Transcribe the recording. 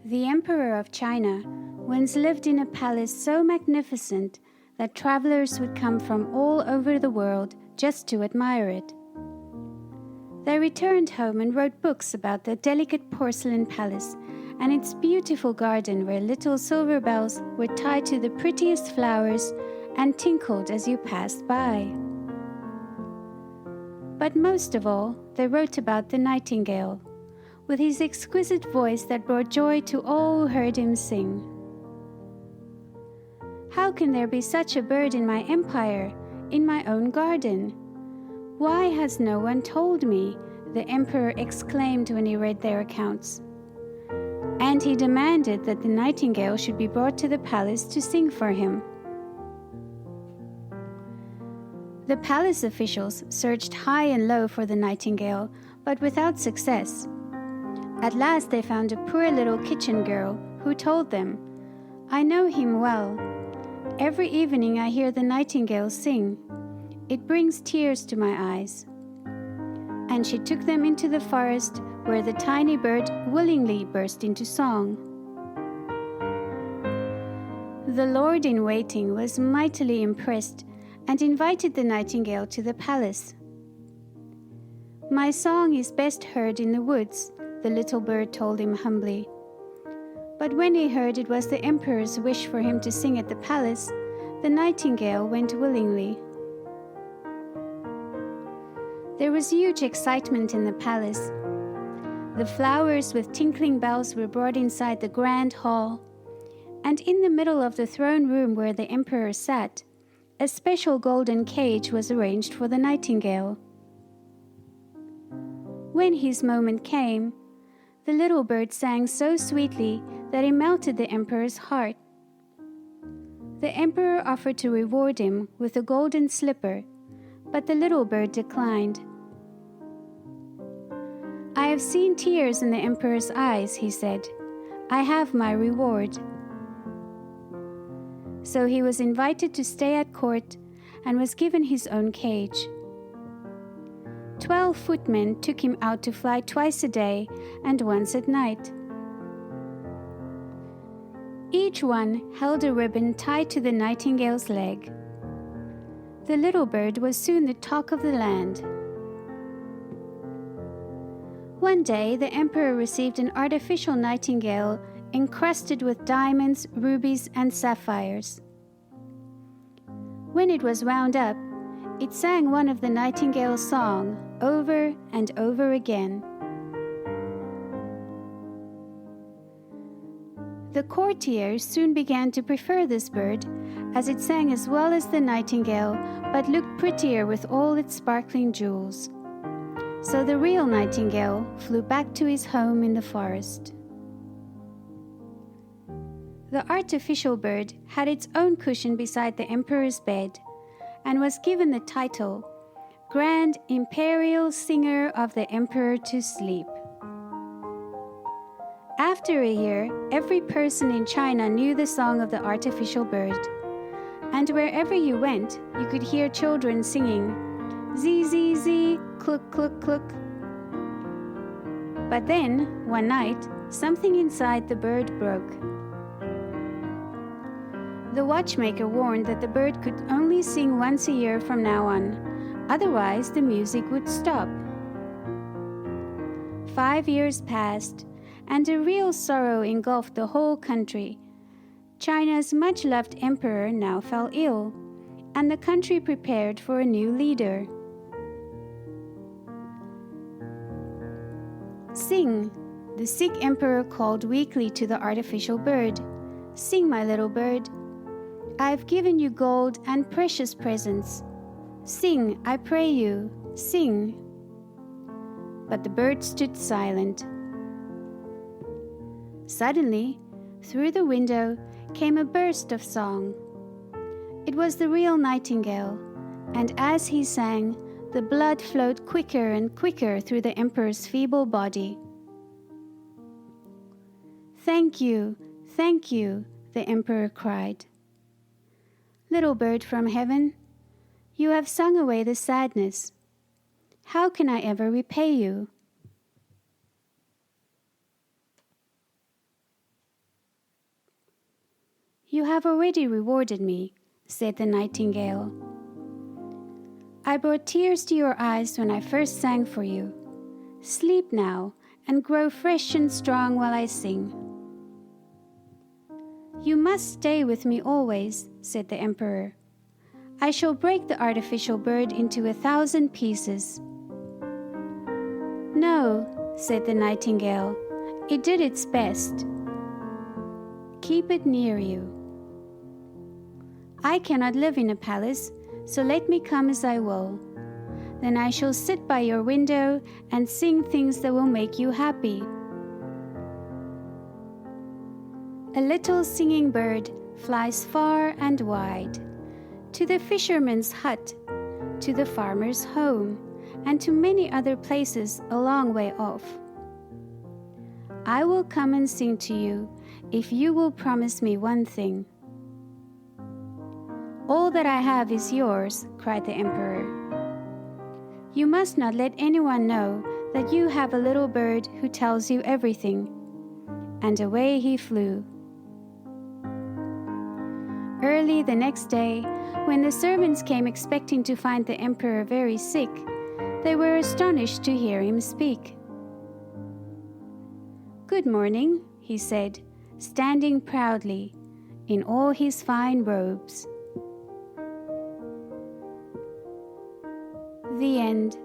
The Emperor of China once lived in a palace so magnificent that travelers would come from all over the world just to admire it. They returned home and wrote books about the delicate porcelain palace and its beautiful garden where little silver bells were tied to the prettiest flowers and tinkled as you passed by. But most of all, they wrote about the nightingale, with his exquisite voice that brought joy to all who heard him sing. How can there be such a bird in my empire, in my own garden? Why has no one told me? The emperor exclaimed when he read their accounts. And he demanded that the nightingale should be brought to the palace to sing for him. The palace officials searched high and low for the nightingale, but without success. At last they found a poor little kitchen girl who told them, "I know him well. Every evening I hear the nightingale sing. It brings tears to my eyes." And she took them into the forest where the tiny bird willingly burst into song. The lord-in-waiting was mightily impressed and invited the nightingale to the palace. "My song is best heard in the woods," the little bird told him humbly. But when he heard it was the emperor's wish for him to sing at the palace, the nightingale went willingly. There was huge excitement in the palace. The flowers with tinkling bells were brought inside the grand hall, and in the middle of the throne room where the emperor sat, a special golden cage was arranged for the nightingale. When his moment came, the little bird sang so sweetly that it melted the emperor's heart. The emperor offered to reward him with a golden slipper, but the little bird declined. "I have seen tears in the emperor's eyes," he said. "I have my reward." So he was invited to stay at court and was given his own cage. 12 footmen took him out to fly twice a day and once at night. Each one held a ribbon tied to the nightingale's leg. The little bird was soon the talk of the land. One day, the emperor received an artificial nightingale encrusted with diamonds, rubies, and sapphires. When it was wound up, it sang one of the nightingale's song over and over again. The courtiers soon began to prefer this bird, as it sang as well as the nightingale, but looked prettier with all its sparkling jewels. So the real nightingale flew back to his home in the forest. The artificial bird had its own cushion beside the emperor's bed and was given the title Grand Imperial Singer of the Emperor to Sleep. After a year, every person in China knew the song of the artificial bird, and wherever you went, you could hear children singing, "Zee, zee, zee, cluck, cluck, cluck." But then, one night, something inside the bird broke. The watchmaker warned that the bird could only sing once a year from now on, otherwise the music would stop. 5 years passed, and a real sorrow engulfed the whole country. China's much-loved emperor now fell ill, and the country prepared for a new leader. "Sing," the sick emperor called weakly to the artificial bird. "Sing, my little bird. I have given you gold and precious presents. Sing, I pray you, sing." But the bird stood silent. Suddenly, through the window came a burst of song. It was the real nightingale, and as he sang, the blood flowed quicker and quicker through the emperor's feeble body. "Thank you, the emperor cried. "Little bird from heaven, you have sung away the sadness. How can I ever repay you?" "You have already rewarded me," said the nightingale. "I brought tears to your eyes when I first sang for you. Sleep now and grow fresh and strong while I sing." "You must stay with me always," said the emperor. "I shall break the artificial bird into 1,000 pieces." "No," said the nightingale, "it did its best. Keep it near you." "I cannot live in a palace, so let me come as I will. Then I shall sit by your window and sing things that will make you happy." A little singing bird flies far and wide, to the fisherman's hut, to the farmer's home, and to many other places a long way off. "I will come and sing to you if you will promise me one thing." "All that I have is yours," cried the emperor. "You must not let anyone know that you have a little bird who tells you everything." And away he flew. Early the next day, when the servants came expecting to find the emperor very sick, they were astonished to hear him speak. "Good morning," he said, standing proudly in all his fine robes. The end.